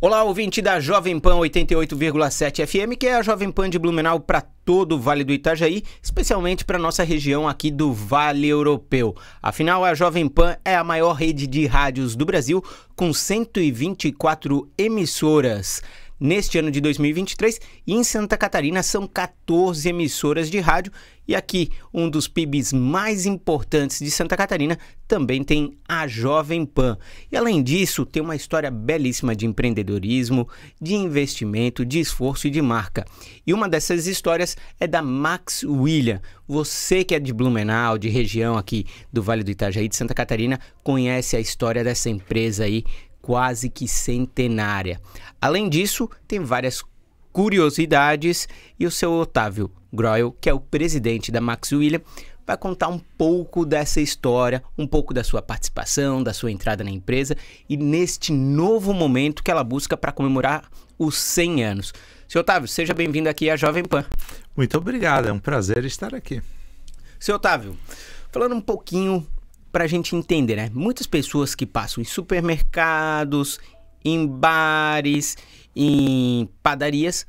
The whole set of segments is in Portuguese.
Olá, ouvinte da Jovem Pan 88,7 FM, que é a Jovem Pan de Blumenau para todo o Vale do Itajaí, especialmente para nossa região aqui do Vale Europeu. Afinal, a Jovem Pan é a maior rede de rádios do Brasil, com 124 emissoras. Neste ano de 2023, e em Santa Catarina são 14 emissoras de rádio, e aqui um dos PIBs mais importantes de Santa Catarina também tem a Jovem Pan. E além disso, tem uma história belíssima de empreendedorismo, de investimento, de esforço e de marca. E uma dessas histórias é da Max William. Você que é de Blumenau, de região aqui do Vale do Itajaí, de Santa Catarina, conhece a história dessa empresa aí, quase que centenária. Além disso, tem várias curiosidades e o seu Otávio Groel, que é o presidente da Max William, vai contar um pouco dessa história, um pouco da sua participação, da sua entrada na empresa e neste novo momento que ela busca para comemorar os 100 anos. Seu Otávio, seja bem-vindo aqui à Jovem Pan. Muito obrigado, é um prazer estar aqui. Seu Otávio, falando um pouquinho para a gente entender, né? Muitas pessoas que passam em supermercados, em bares, em padarias,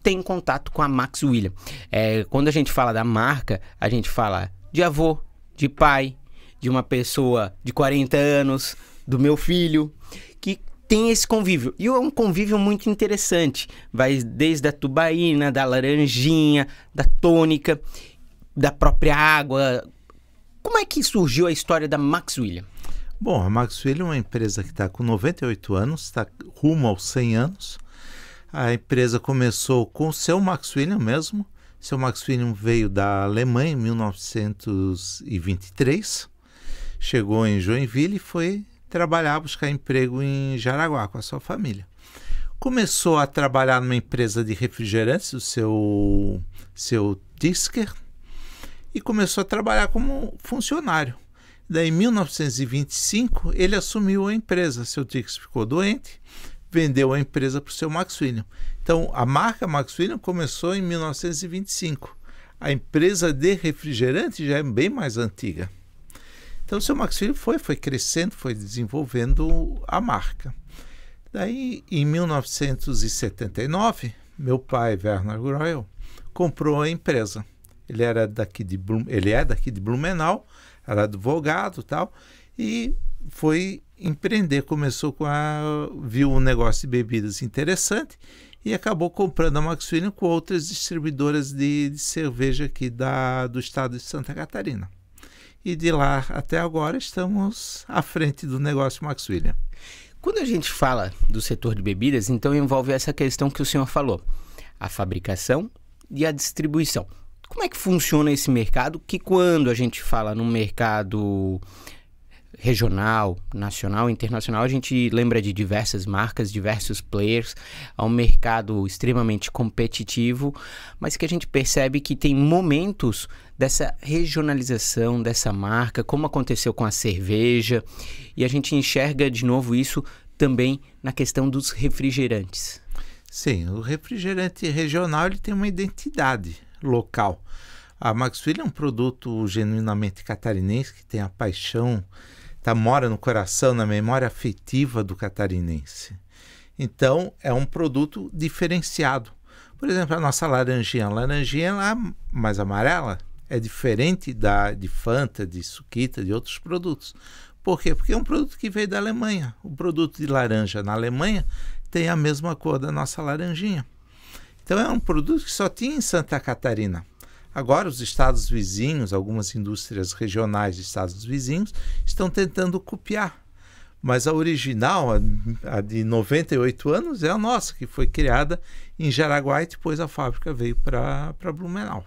têm contato com a Max William. Quando a gente fala da marca, a gente fala de avô, de pai, de uma pessoa de 40 anos, do meu filho, que tem esse convívio. E é um convívio muito interessante. Vai desde a tubaína, da laranjinha, da tônica, da própria água. Como é que surgiu a história da Max William? Bom, a Max William é uma empresa que está com 98 anos, está rumo aos 100 anos. A empresa começou com o seu Max William mesmo. Seu Max William veio da Alemanha em 1923, chegou em Joinville e foi trabalhar, buscar emprego em Jaraguá com a sua família. Começou a trabalhar numa empresa de refrigerantes, o seu Disker, e começou a trabalhar como funcionário. Daí, em 1925, ele assumiu a empresa. Seu Dix ficou doente, vendeu a empresa para o seu Max William. Então, a marca Max William começou em 1925. A empresa de refrigerante já é bem mais antiga. Então, o seu Max William foi crescendo, foi desenvolvendo a marca. Daí, em 1979, meu pai, Werner Groel, comprou a empresa. Ele é daqui de Blumenau, era advogado e tal, e foi empreender, viu um negócio de bebidas interessante e acabou comprando a Max William com outras distribuidoras de cerveja aqui do estado de Santa Catarina. E de lá até agora estamos à frente do negócio Max William. Quando a gente fala do setor de bebidas, então envolve essa questão que o senhor falou, a fabricação e a distribuição. Como é que funciona esse mercado? Que quando a gente fala no mercado regional, nacional, internacional, a gente lembra de diversas marcas, diversos players, é um mercado extremamente competitivo, mas que a gente percebe que tem momentos dessa regionalização dessa marca, como aconteceu com a cerveja, e a gente enxerga de novo isso também na questão dos refrigerantes. Sim, o refrigerante regional ele tem uma identidade local. A Max William é um produto genuinamente catarinense, que tem a paixão, mora no coração, na memória afetiva do catarinense. Então, é um produto diferenciado. Por exemplo, a nossa laranjinha. A laranjinha ela mais amarela é diferente de Fanta, de Suquita, de outros produtos. Por quê? Porque é um produto que veio da Alemanha. O produto de laranja na Alemanha tem a mesma cor da nossa laranjinha. Então é um produto que só tinha em Santa Catarina. Agora os estados vizinhos, algumas indústrias regionais de estados vizinhos, estão tentando copiar. Mas a original, a de 98 anos, é a nossa, que foi criada em Jaraguá e depois a fábrica veio para Blumenau.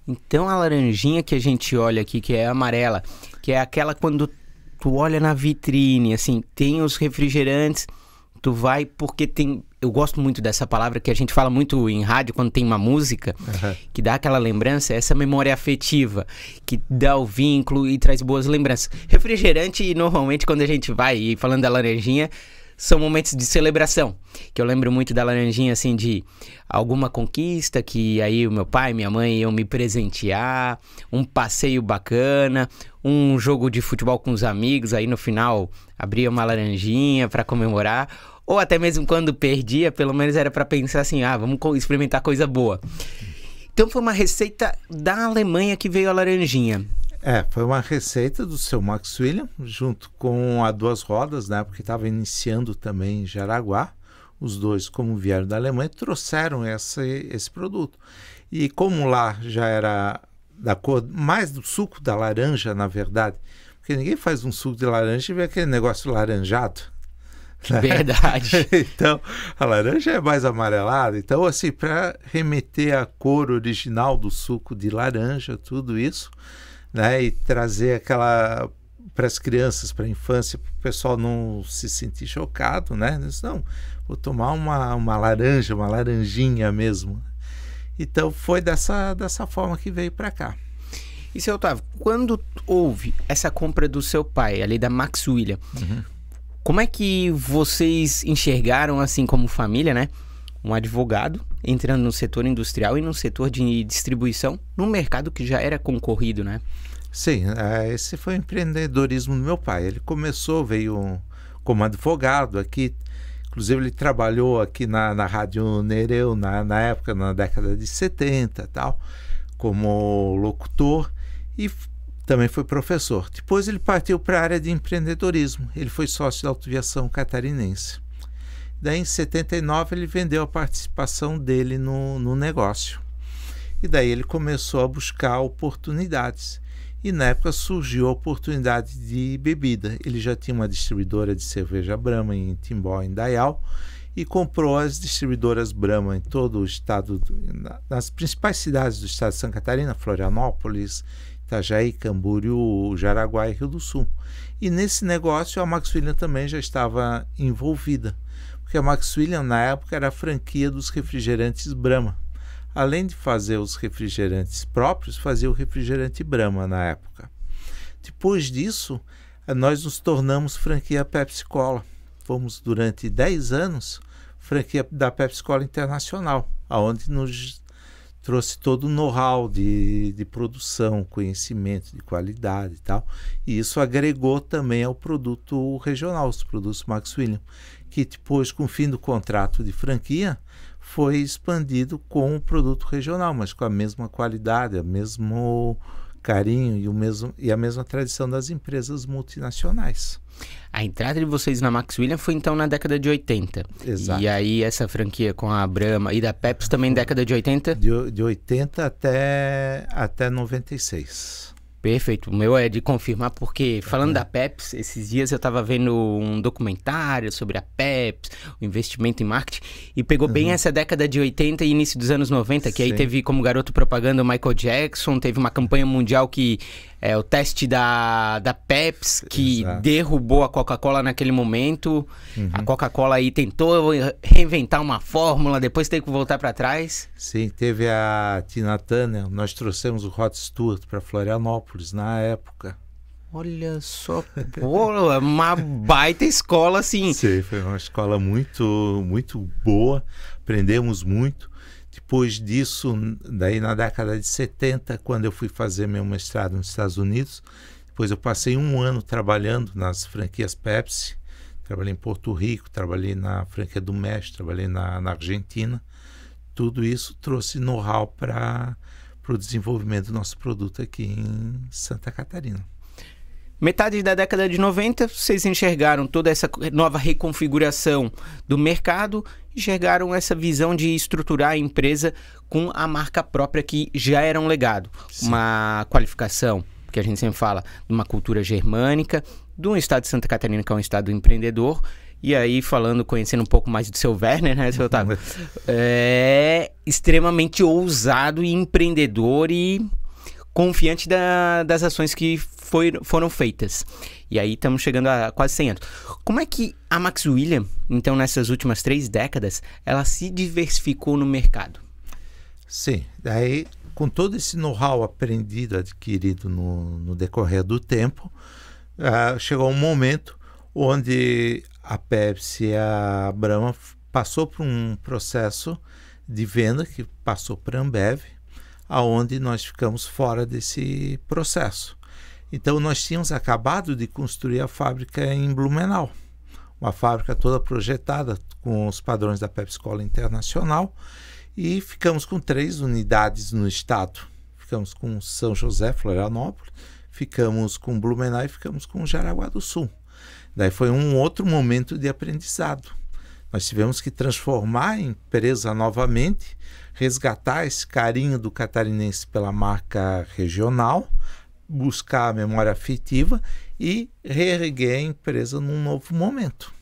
Então a laranjinha que a gente olha aqui, que é amarela, que é aquela quando tu olha na vitrine, assim, tem os refrigerantes, tu vai porque tem... Eu gosto muito dessa palavra que a gente fala muito em rádio quando tem uma música, que dá aquela lembrança, essa memória afetiva, que dá o vínculo e traz boas lembranças. Refrigerante, normalmente, quando a gente vai, e falando da laranjinha, são momentos de celebração, que eu lembro muito da laranjinha, assim, de alguma conquista, que aí o meu pai, minha mãe iam me presentear, um passeio bacana, um jogo de futebol com os amigos, aí no final abria uma laranjinha para comemorar, ou até mesmo quando perdia, pelo menos era para pensar assim, vamos experimentar coisa boa. Então foi uma receita da Alemanha que veio a laranjinha. Foi uma receita do seu Max William, junto com a Duas Rodas, né, porque estava iniciando também em Jaraguá. Os dois, como vieram da Alemanha, trouxeram esse produto. E como lá já era da cor, mais do suco da laranja, na verdade, porque ninguém faz um suco de laranja e vê aquele negócio laranjado. Né? Verdade. Então, a laranja é mais amarelada. Então, assim, para remeter à cor original do suco de laranja, tudo isso, né, e trazer aquela para as crianças, para a infância, para o pessoal não se sentir chocado, né? Não, vou tomar uma laranja, uma laranjinha mesmo. Então foi dessa forma que veio para cá. E seu Otávio, quando houve essa compra do seu pai, ali da Max William, como é que vocês enxergaram, assim como família, né? Um advogado entrando no setor industrial e no setor de distribuição, num mercado que já era concorrido, né? Sim, esse foi o empreendedorismo do meu pai. Ele veio como advogado aqui, inclusive ele trabalhou aqui na Rádio Nereu, na época, na década de 70 e tal, como locutor, e também foi professor. Depois ele partiu para a área de empreendedorismo, ele foi sócio da Autoviação Catarinense. Daí, em 79, ele vendeu a participação dele no negócio. E daí ele começou a buscar oportunidades. E na época surgiu a oportunidade de bebida. Ele já tinha uma distribuidora de cerveja Brahma em Timbó, em Dayal, e comprou as distribuidoras Brahma em todo o estado, nas principais cidades do estado de Santa Catarina, Florianópolis, Itajaí, Camboriú, Jaraguá e Rio do Sul. E nesse negócio a Max William também já estava envolvida, porque a Max William na época era a franquia dos refrigerantes Brahma. Além de fazer os refrigerantes próprios, fazia o refrigerante Brahma na época. Depois disso, nós nos tornamos franquia Pepsi Cola. Fomos durante 10 anos franquia da Pepsi Cola Internacional, aonde nos trouxe todo o know-how de produção, conhecimento de qualidade e tal. E isso agregou também ao produto regional, os produtos Max William, que depois, com o fim do contrato de franquia, foi expandido com o produto regional, mas com a mesma qualidade, o mesmo carinho e a mesma tradição das empresas multinacionais. A entrada de vocês na Max William foi então na década de 80. Exato. E aí essa franquia com a Brahma e da Pepsi também década de 80? De 80 até 96. Perfeito, o meu é de confirmar porque, falando da Pepsi, esses dias eu estava vendo um documentário sobre a Pepsi, o investimento em marketing, e pegou bem essa década de 80 e início dos anos 90, que aí teve como garoto propaganda o Michael Jackson, teve uma campanha mundial que é o teste da Pepsi, que derrubou a Coca-Cola naquele momento. A Coca-Cola aí tentou reinventar uma fórmula, depois teve que voltar para trás. Sim, teve a Tina Turner, nós trouxemos o Rod Stewart para Florianópolis na época. Olha só, pô, uma baita escola, assim. Sim, foi uma escola muito, muito boa, aprendemos muito. Depois disso, daí na década de 70, quando eu fui fazer meu mestrado nos Estados Unidos, depois eu passei um ano trabalhando nas franquias Pepsi, trabalhei em Porto Rico, trabalhei na franquia do México, trabalhei na Argentina. Tudo isso trouxe know-how para o desenvolvimento do nosso produto aqui em Santa Catarina. Metade da década de 90, vocês enxergaram toda essa nova reconfiguração do mercado, enxergaram essa visão de estruturar a empresa com a marca própria que já era um legado. Sim. Uma qualificação, que a gente sempre fala, de uma cultura germânica, de um estado de Santa Catarina, que é um estado empreendedor. E aí, conhecendo um pouco mais do seu Werner, né, seu Otávio? É extremamente ousado e empreendedor e confiante das ações que foram feitas. E aí estamos chegando a quase 100 anos. Como é que a Max William, então, nessas últimas 3 décadas, ela se diversificou no mercado? Sim, daí com todo esse know-how aprendido, adquirido no decorrer do tempo, chegou um momento onde a Pepsi e a Brahma passou por um processo de venda que passou para a Ambev, aonde nós ficamos fora desse processo. Então nós tínhamos acabado de construir a fábrica em Blumenau, uma fábrica toda projetada com os padrões da PepsiCo Internacional, e ficamos com 3 unidades no estado. Ficamos com São José, Florianópolis, ficamos com Blumenau e ficamos com Jaraguá do Sul. Daí foi um outro momento de aprendizado. Nós tivemos que transformar a empresa novamente, resgatar esse carinho do catarinense pela marca regional, buscar a memória afetiva e reerguer a empresa num novo momento.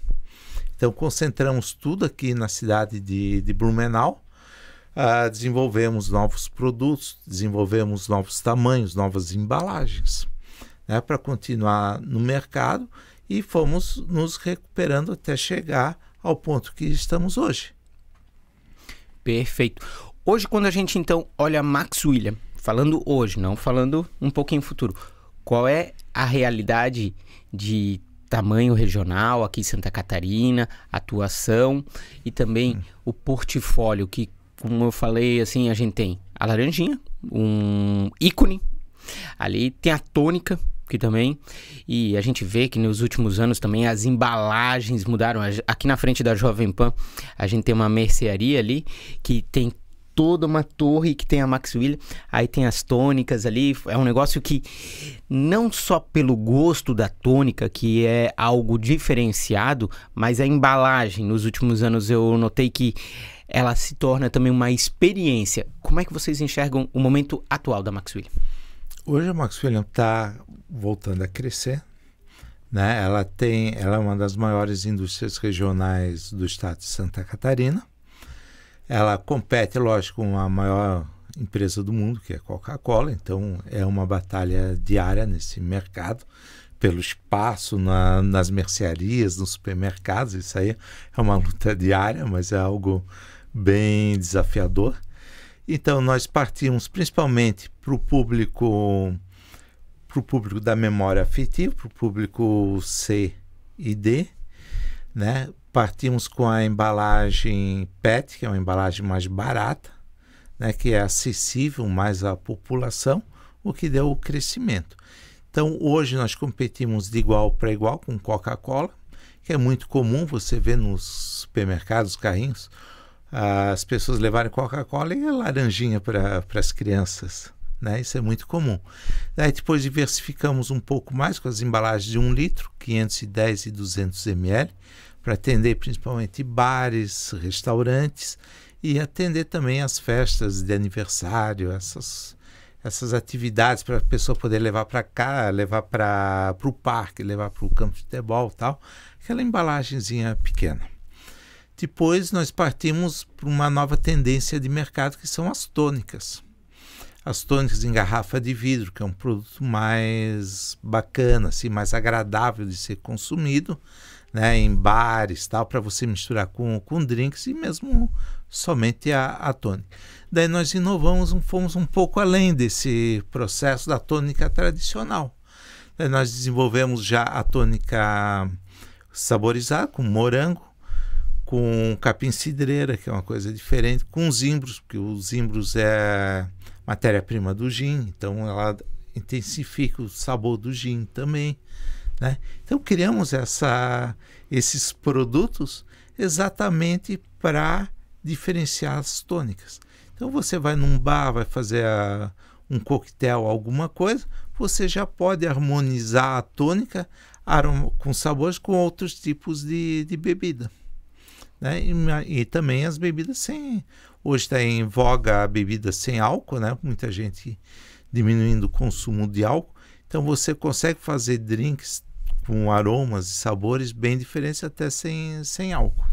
Então concentramos tudo aqui na cidade de Blumenau, desenvolvemos novos produtos, desenvolvemos novos tamanhos, novas embalagens, né, para continuar no mercado, e fomos nos recuperando até chegar ao ponto que estamos hoje. Perfeito. Hoje, quando a gente então olha Max William, falando hoje, não falando um pouquinho futuro, qual é a realidade de tamanho regional aqui em Santa Catarina, atuação e também o portfólio que, como eu falei, assim, a gente tem a laranjinha, um ícone, ali tem a tônica, que também, e a gente vê que nos últimos anos também as embalagens mudaram. Aqui na frente da Jovem Pan a gente tem uma mercearia ali que tem toda uma torre que tem a Max William, aí tem as tônicas ali. É um negócio que não só pelo gosto da tônica, que é algo diferenciado, mas a embalagem nos últimos anos eu notei que ela se torna também uma experiência. Como é que vocês enxergam o momento atual da Max William? Hoje a Max William está voltando a crescer, né? Ela é uma das maiores indústrias regionais do estado de Santa Catarina. Ela compete, lógico, com a maior empresa do mundo, que é a Coca-Cola. Então é uma batalha diária nesse mercado, pelo espaço nas mercearias, nos supermercados. Isso aí é uma luta diária, mas é algo bem desafiador. Então nós partimos principalmente para o público da memória afetiva, para o público C e D, né? Partimos com a embalagem PET, que é uma embalagem mais barata, né? Que é acessível mais à população, o que deu o crescimento. Então hoje nós competimos de igual para igual com Coca-Cola, que é muito comum você ver nos supermercados, carrinhos, as pessoas levarem Coca-Cola e a laranjinha para as crianças, né? Isso é muito comum. Daí depois diversificamos um pouco mais com as embalagens de 1 litro, 510 e 200 ml, para atender principalmente bares, restaurantes, e atender também as festas de aniversário, essas atividades para a pessoa poder levar para cá, levar para o parque, levar para o campo de futebol e tal, aquela embalagenzinha pequena. Depois nós partimos para uma nova tendência de mercado, que são as tônicas. As tônicas em garrafa de vidro, que é um produto mais bacana, assim, mais agradável de ser consumido, né, em bares, tal, para você misturar com drinks e mesmo somente a tônica. Daí nós inovamos, fomos um pouco além desse processo da tônica tradicional. Daí nós desenvolvemos já a tônica saborizada, com morango, com capim-cidreira, que é uma coisa diferente, com zimbros, porque o zimbros é matéria-prima do gin, então ela intensifica o sabor do gin também, né? Então criamos esses produtos exatamente para diferenciar as tônicas. Então você vai num bar, vai fazer um coquetel, alguma coisa, você já pode harmonizar a tônica com sabores com outros tipos de bebida. Né? E também as bebidas sem... Hoje está em voga a bebida sem álcool, né? Muita gente diminuindo o consumo de álcool. Então você consegue fazer drinks com aromas e sabores bem diferentes, até sem álcool.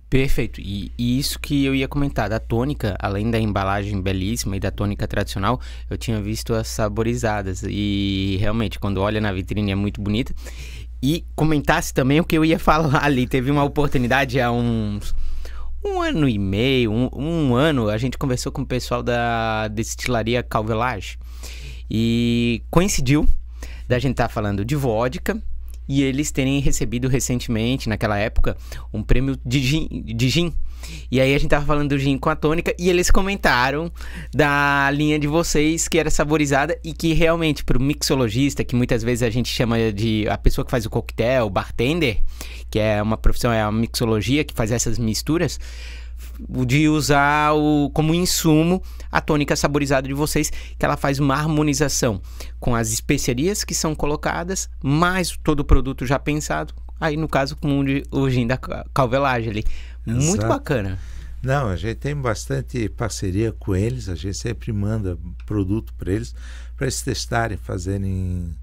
Perfeito. E isso que eu ia comentar, da tônica, além da embalagem belíssima e da tônica tradicional, eu tinha visto as saborizadas. E realmente, quando olha na vitrine é muito bonita. E comentasse também o que eu ia falar ali. Teve uma oportunidade há um ano e meio, um ano, a gente conversou com o pessoal da destilaria Calvelage. E coincidiu da gente estar falando de vodka e eles terem recebido recentemente, naquela época, um prêmio de gin. E aí a gente tava falando do gin com a tônica e eles comentaram da linha de vocês que era saborizada e que realmente pro mixologista, que muitas vezes a gente chama de a pessoa que faz o coquetel, bartender, que é uma profissão, é a mixologia que faz essas misturas, de usar como insumo a tônica saborizada de vocês, que ela faz uma harmonização com as especiarias que são colocadas, mais todo o produto já pensado, aí no caso com o gin da Calvelage ali. Muito Exato. bacana. Não, a gente tem bastante parceria com eles, a gente sempre manda produto para eles testarem, fazerem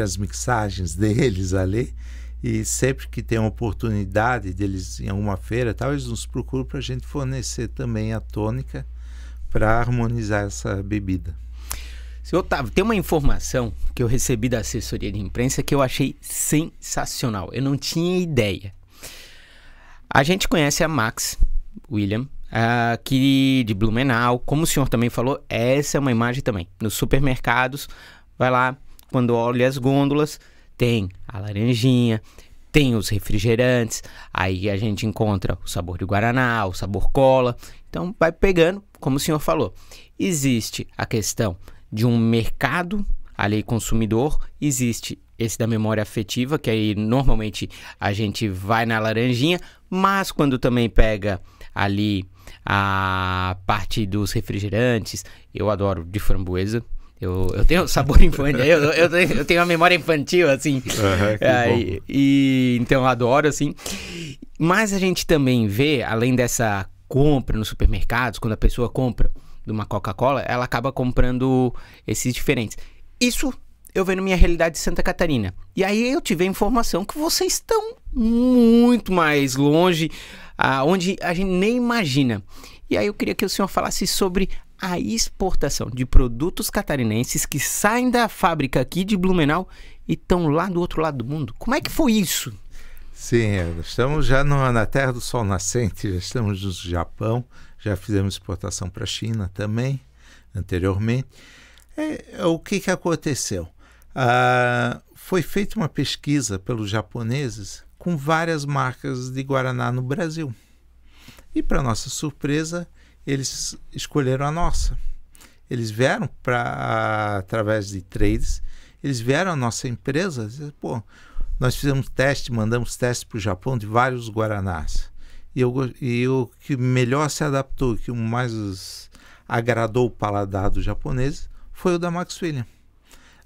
as mixagens deles ali. E sempre que tem uma oportunidade deles em alguma feira, tal, eles nos procuram para a gente fornecer também a tônica para harmonizar essa bebida. Seu Otávio, tem uma informação que eu recebi da assessoria de imprensa que eu achei sensacional. Eu não tinha ideia. A gente conhece a Max William, aqui de Blumenau. Como o senhor também falou, essa é uma imagem também. Nos supermercados, vai lá, quando olha as gôndolas, tem a laranjinha, tem os refrigerantes, aí a gente encontra o sabor de guaraná, o sabor cola. Então vai pegando, como o senhor falou. Existe a questão de um mercado ali consumidor, existe esse da memória afetiva, que aí normalmente a gente vai na laranjinha, mas quando também pega ali a parte dos refrigerantes, eu adoro de framboesa. Eu tenho sabor infantil, eu tenho uma memória infantil, assim. Então eu adoro, assim. Mas a gente também vê, além dessa compra nos supermercados, quando a pessoa compra de uma Coca-Cola, ela acaba comprando esses diferentes. Isso eu vejo na minha realidade de Santa Catarina. E aí eu tive a informação que vocês estão muito mais longe, onde a gente nem imagina. E aí eu queria que o senhor falasse sobre a exportação de produtos catarinenses que saem da fábrica aqui de Blumenau e estão lá do outro lado do mundo. Como é que foi isso? Sim, estamos já na terra do sol nascente, já estamos no Japão, já fizemos exportação para a China também, anteriormente. O que aconteceu? Foi feita uma pesquisa pelos japoneses com várias marcas de Guaraná no Brasil. E, para nossa surpresa, eles escolheram a nossa. Eles vieram através de trades, eles vieram à nossa empresa, pô, nós fizemos teste, mandamos teste para o Japão de vários guaranás. E o que melhor se adaptou, que mais agradou o paladar dos japoneses, foi o da Max William.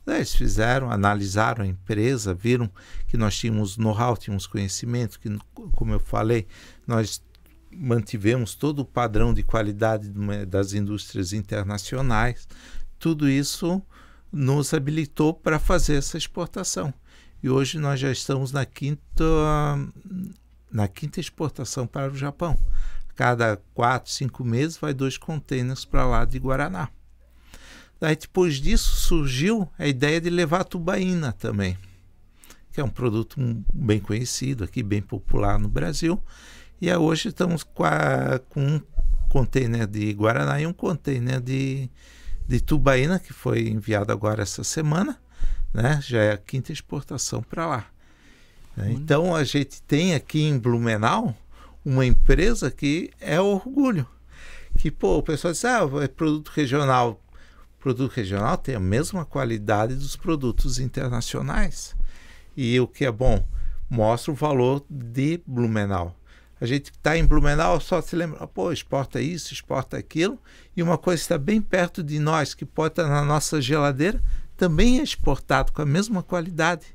Daí eles analisaram a empresa, viram que nós tínhamos know-how, tínhamos conhecimento, que, como eu falei, nós mantivemos todo o padrão de qualidade das indústrias internacionais. Tudo isso nos habilitou para fazer essa exportação. E hoje nós já estamos na quinta exportação para o Japão. Cada 4, 5 meses vai 2 containers para lá de Guaraná. Daí depois disso surgiu a ideia de levar a tubaína também, que é um produto bem conhecido aqui, bem popular no Brasil. E hoje estamos com um container de Guaraná e um container de tubaína, que foi enviado agora essa semana, né? Já é a quinta exportação para lá. Então a gente tem aqui em Blumenau uma empresa que é orgulho. Que, pô, o pessoal diz, é produto regional. O produto regional tem a mesma qualidade dos produtos internacionais. E o que é bom, mostra o valor de Blumenau. A gente está em Blumenau, só se lembra, pô, exporta isso, exporta aquilo, e uma coisa que está bem perto de nós, que pode estar na nossa geladeira, também é exportado com a mesma qualidade,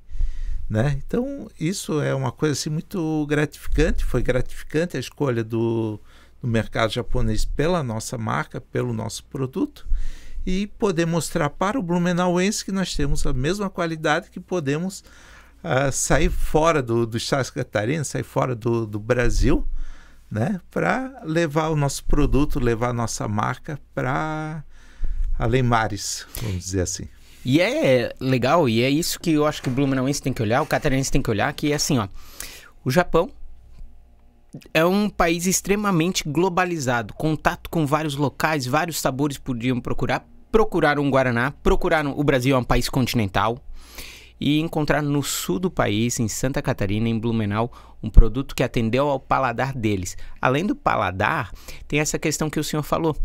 né? Então, isso é uma coisa assim, muito gratificante. Foi gratificante a escolha do mercado japonês pela nossa marca, pelo nosso produto, e poder mostrar para o blumenauense que nós temos a mesma qualidade, que podemos sair fora do estado de Catarina, sair fora do Brasil, né, para levar o nosso produto, levar a nossa marca para além mares, vamos dizer assim. E é legal, e é isso que eu acho que o blumenauense tem que olhar, o catarinense tem que olhar, que é assim, ó, o Japão é um país extremamente globalizado, contato com vários locais, vários sabores podiam procuraram um Guaraná, procuraram, o Brasil é um país continental, e encontrar no sul do país, em Santa Catarina, em Blumenau, um produto que atendeu ao paladar deles. Além do paladar, tem essa questão que o senhor falou,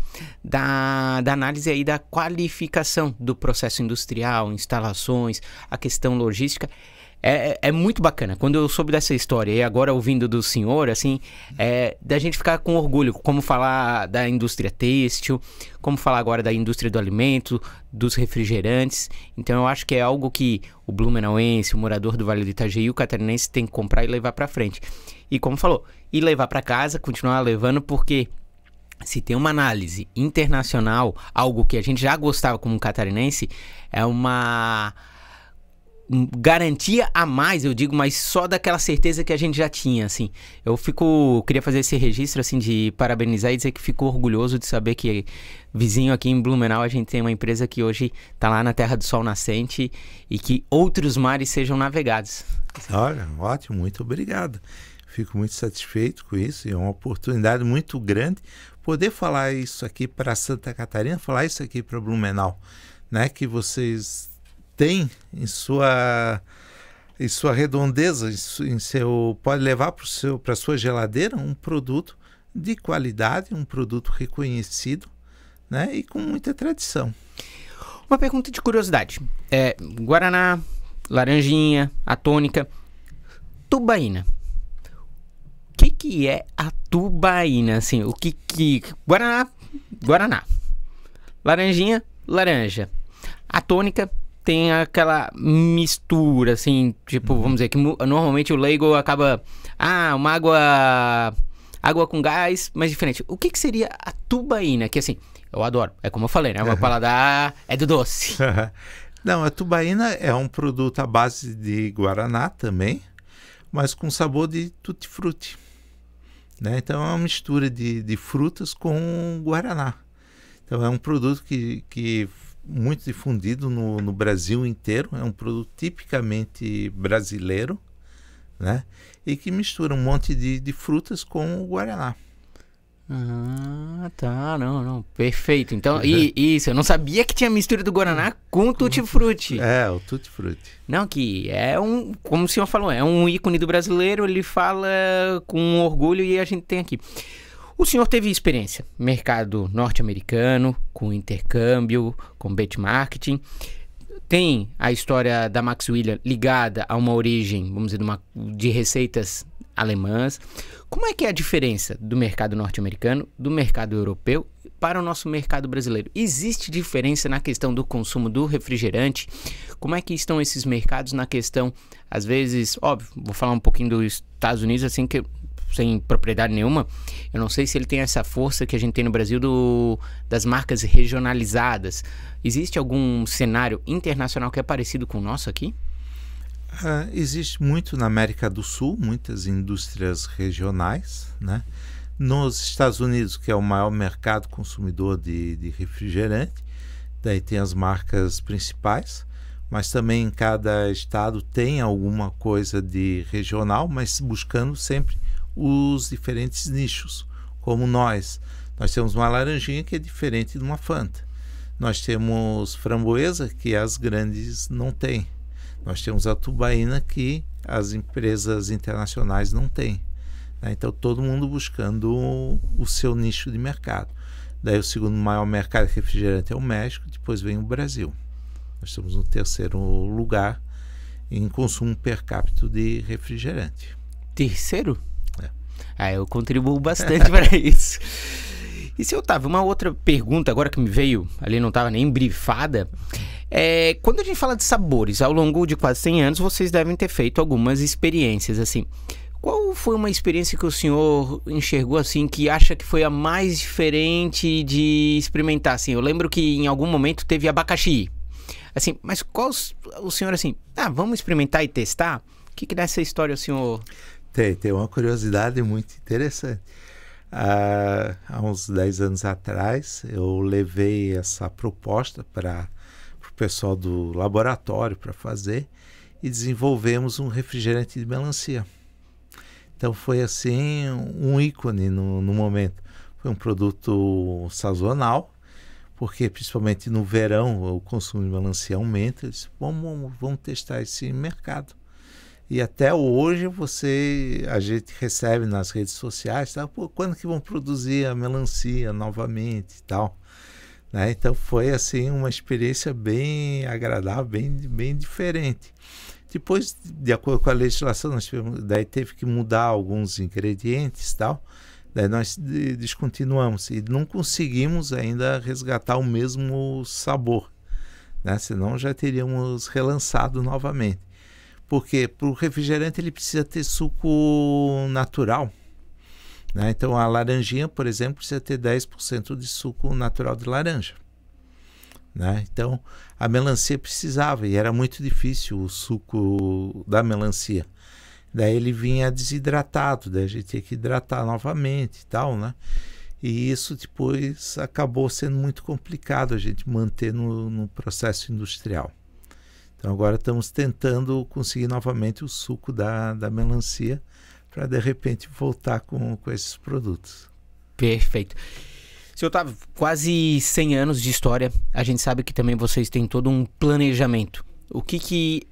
da análise aí da qualificação do processo industrial, instalações, a questão logística. É muito bacana. Quando eu soube dessa história e agora ouvindo do senhor, assim, da gente ficar com orgulho, como falar da indústria têxtil, como falar agora da indústria do alimento, dos refrigerantes. Então eu acho que é algo que o blumenauense, o morador do Vale do Itajaí, o catarinense tem que comprar e levar para frente. E como falou, e levar para casa, continuar levando, porque se tem uma análise internacional, algo que a gente já gostava como catarinense, é uma garantia a mais, eu digo, mas só daquela certeza que a gente já tinha, assim. Queria fazer esse registro, assim, de parabenizar e dizer que fico orgulhoso de saber que vizinho aqui em Blumenau a gente tem uma empresa que hoje está lá na terra do sol nascente e que outros mares sejam navegados. Olha, ótimo, muito obrigado. Fico muito satisfeito com isso e é uma oportunidade muito grande poder falar isso aqui para Santa Catarina, falar isso aqui para Blumenau, né, que vocês tem em sua redondeza, pode levar para a sua geladeira um produto de qualidade, um produto reconhecido, né, e com muita tradição. Uma pergunta de curiosidade. Guaraná, laranjinha, a tônica, tubaína. O que é a tubaína? Assim, Guaraná. Laranjinha, laranja. A tônica tem aquela mistura, assim, tipo, vamos dizer, que normalmente o leigo acaba, uma água com gás, mas diferente. O que seria a tubaína? Que assim, eu adoro, é como eu falei, né? O meu paladar é do doce. Não, a tubaína é um produto à base de guaraná também, mas com sabor de tutti-frutti, né? Então é uma mistura de frutas com guaraná. Então é um produto que muito difundido no Brasil inteiro, é um produto tipicamente brasileiro, né? E que mistura um monte de frutas com o guaraná. Ah, tá, não, perfeito. Então, isso, eu não sabia que tinha mistura do guaraná com tutti-frutti. O tutti-frutti. Não, que é como o senhor falou, é um ícone do brasileiro, ele fala com orgulho e a gente tem aqui. O senhor teve experiência no mercado norte-americano, com intercâmbio, com benchmarking. Tem a história da Maxwilliam ligada a uma origem, vamos dizer, de receitas alemãs. Como é que é a diferença do mercado norte-americano, do mercado europeu para o nosso mercado brasileiro? Existe diferença na questão do consumo do refrigerante? Como é que estão esses mercados na questão, às vezes, óbvio, vou falar um pouquinho dos Estados Unidos, assim, que sem propriedade nenhuma, eu não sei se ele tem essa força que a gente tem no Brasil das marcas regionalizadas. Existe algum cenário internacional que é parecido com o nosso aqui? Existe muito na América do Sul, muitas indústrias regionais, né? Nos Estados Unidos, que é o maior mercado consumidor de refrigerante, daí tem as marcas principais, mas também em cada estado tem alguma coisa de regional, mas buscando sempre os diferentes nichos, como nós temos uma laranjinha que é diferente de uma Fanta, nós temos framboesa que as grandes não têm, nós temos a tubaína que as empresas internacionais não têm, né? Então todo mundo buscando o seu nicho de mercado. Daí o segundo maior mercado de refrigerante é o México, depois vem o Brasil. Nós estamos no terceiro lugar em consumo per capita de refrigerante. Terceiro? Eu contribuo bastante para isso. E se Otávio, uma outra pergunta agora que me veio, ali não estava nem brifada, quando a gente fala de sabores, ao longo de quase 100 anos, vocês devem ter feito algumas experiências, assim. Qual foi uma experiência que o senhor enxergou, assim, que acha que foi a mais diferente de experimentar, assim? Eu lembro que em algum momento teve abacaxi, assim, mas qual o senhor, assim, vamos experimentar e testar? O que nessa história o senhor... Tem uma curiosidade muito interessante. Há uns 10 anos atrás, eu levei essa proposta para o pessoal do laboratório para fazer e desenvolvemos um refrigerante de melancia. Então foi assim um ícone no momento. Foi um produto sazonal, porque principalmente no verão o consumo de melancia aumenta. Eu disse, vamos testar esse mercado. E até hoje a gente recebe nas redes sociais, tá? Pô, quando que vão produzir a melancia novamente e tal, né? Então foi assim uma experiência bem agradável, bem diferente. Depois, de acordo com a legislação, daí teve que mudar alguns ingredientes e tal. Daí nós descontinuamos e não conseguimos ainda resgatar o mesmo sabor, né? Senão já teríamos relançado novamente. Porque para o refrigerante ele precisa ter suco natural, né? Então a laranjinha, por exemplo, precisa ter 10% de suco natural de laranja, né? Então a melancia precisava e era muito difícil o suco da melancia. Daí ele vinha desidratado, daí a gente tinha que hidratar novamente e tal, né? E isso depois acabou sendo muito complicado a gente manter no processo industrial. Então agora estamos tentando conseguir novamente o suco da melancia para de repente voltar com esses produtos. Perfeito. Seu Otávio, quase 100 anos de história, a gente sabe que também vocês têm todo um planejamento. O que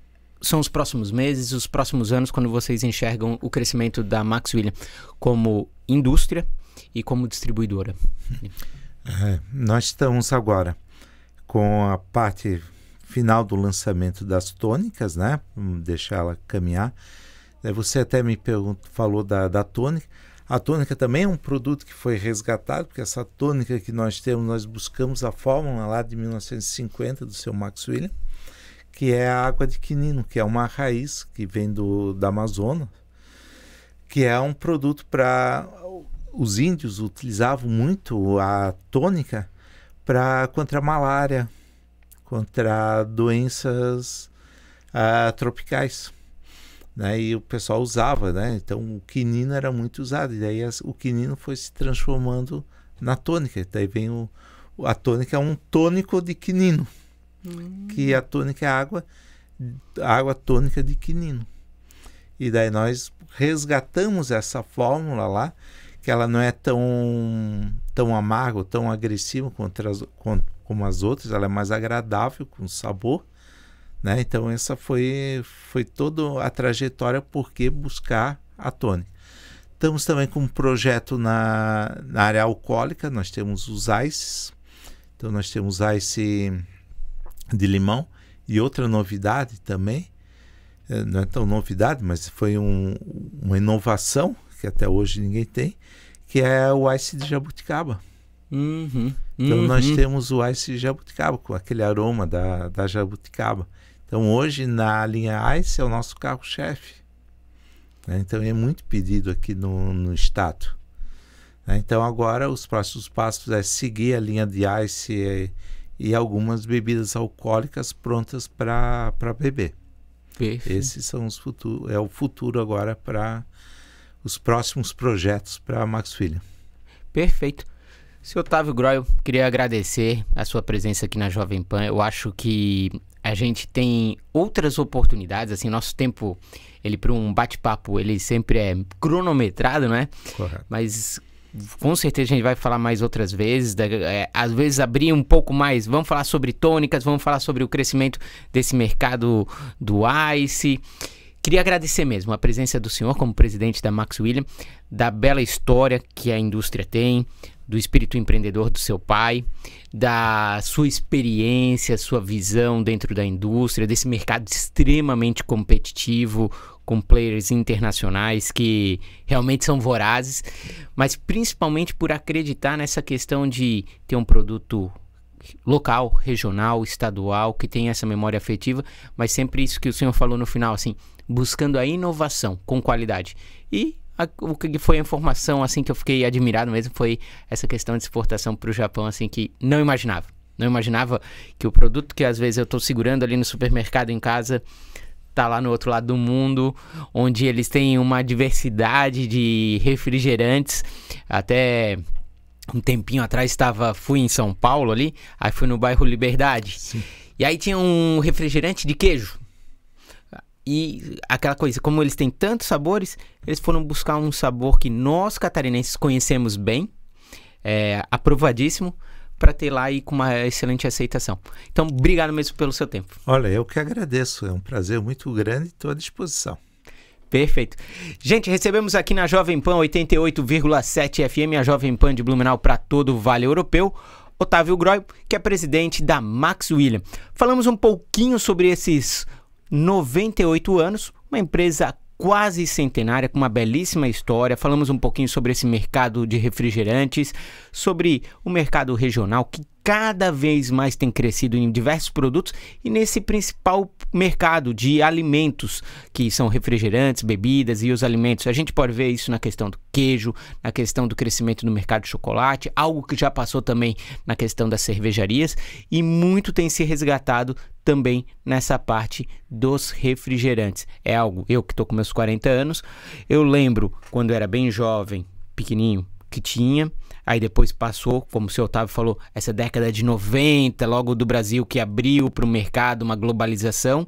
são os próximos meses, os próximos anos, quando vocês enxergam o crescimento da Max Willa como indústria e como distribuidora? Nós estamos agora com a parte final do lançamento das tônicas, né? Vamos deixar ela caminhar. Você até me falou da tônica. A tônica também é um produto que foi resgatado, porque essa tônica que nós temos, nós buscamos a fórmula lá de 1950 do seu Max Willa, que é a água de quinino, que é uma raiz que vem da Amazonas, que é um produto para... Os índios utilizavam muito a tônica contra a malária, contra doenças tropicais, né? E o pessoal usava, né? Então o quinino era muito usado, e daí o quinino foi se transformando na tônica. Daí vem a tônica é um tônico de quinino, que a tônica é água tônica de quinino. E daí nós resgatamos essa fórmula lá, que ela não é tão amarga, tão agressiva como as outras, ela é mais agradável com sabor, né? Então essa foi toda a trajetória por que buscar a tônica. Estamos também com um projeto na área alcoólica, nós temos os ices. Então nós temos ice de limão e outra novidade também, não é tão novidade, mas foi uma inovação que até hoje ninguém tem, que é o ice de jabuticaba. Então nós temos o ice de jabuticaba, com aquele aroma da jabuticaba. Então hoje na linha ice é o nosso carro-chefe, né? Então é muito pedido aqui no estado, né? Então agora os próximos passos é seguir a linha de ice e algumas bebidas alcoólicas prontas para beber. Perfeito. Esses são o futuro agora para os próximos projetos para a Max Willa. Perfeito. Seu Otávio Groy, queria agradecer a sua presença aqui na Jovem Pan. Eu acho que a gente tem outras oportunidades, assim, nosso tempo, ele para um bate-papo, ele sempre é cronometrado, né? Correto. Mas com certeza a gente vai falar mais outras vezes, às vezes abrir um pouco mais, vamos falar sobre tônicas, vamos falar sobre o crescimento desse mercado do ice. Queria agradecer mesmo a presença do senhor como presidente da Max Willa, da bela história que a indústria tem, do espírito empreendedor do seu pai, da sua experiência, sua visão dentro da indústria, desse mercado extremamente competitivo, com players internacionais que realmente são vorazes, mas principalmente por acreditar nessa questão de ter um produto local, regional, estadual, que tem essa memória afetiva, mas sempre isso que o senhor falou no final, assim, buscando a inovação com qualidade. E o que foi a informação, assim, que eu fiquei admirado mesmo, foi essa questão de exportação para o Japão, assim, que não imaginava. Não imaginava que o produto que às vezes eu estou segurando ali no supermercado em casa tá lá no outro lado do mundo, onde eles têm uma diversidade de refrigerantes. Até um tempinho atrás fui em São Paulo ali, aí fui no bairro Liberdade. Sim. E aí tinha um refrigerante de queijo. E aquela coisa, como eles têm tantos sabores, eles foram buscar um sabor que nós catarinenses conhecemos bem, aprovadíssimo, para ter lá e com uma excelente aceitação. Então, obrigado mesmo pelo seu tempo. Olha, eu que agradeço, é um prazer muito grande e estou à disposição. Perfeito. Gente, recebemos aqui na Jovem Pan 88,7 FM, a Jovem Pan de Blumenau para todo o Vale Europeu, Otávio Groy, que é presidente da Max William. Falamos um pouquinho sobre esses 98 anos, uma empresa quase centenária, com uma belíssima história. Falamos um pouquinho sobre esse mercado de refrigerantes, sobre o mercado regional, que cada vez mais tem crescido em diversos produtos e nesse principal mercado de alimentos, que são refrigerantes, bebidas e os alimentos. A gente pode ver isso na questão do queijo, na questão do crescimento no mercado de chocolate, algo que já passou também na questão das cervejarias, e muito tem se resgatado também nessa parte dos refrigerantes. É algo, eu que estou com meus 40 anos, eu lembro quando eu era bem jovem, pequenininho, que tinha, aí depois passou, como o seu Otávio falou, essa década de 90, logo do Brasil, que abriu para o mercado uma globalização,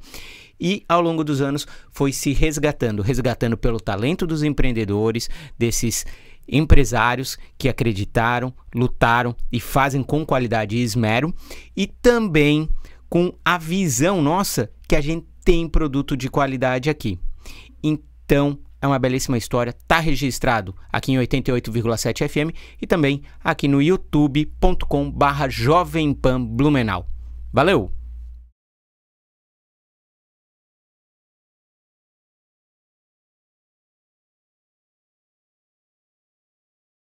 e ao longo dos anos foi se resgatando pelo talento dos empreendedores, desses empresários que acreditaram, lutaram e fazem com qualidade e esmero, e também com a visão nossa que a gente tem produto de qualidade aqui. Então, é uma belíssima história, está registrado aqui em 88,7 FM e também aqui no youtube.com/Jovem Pan Blumenau. Valeu!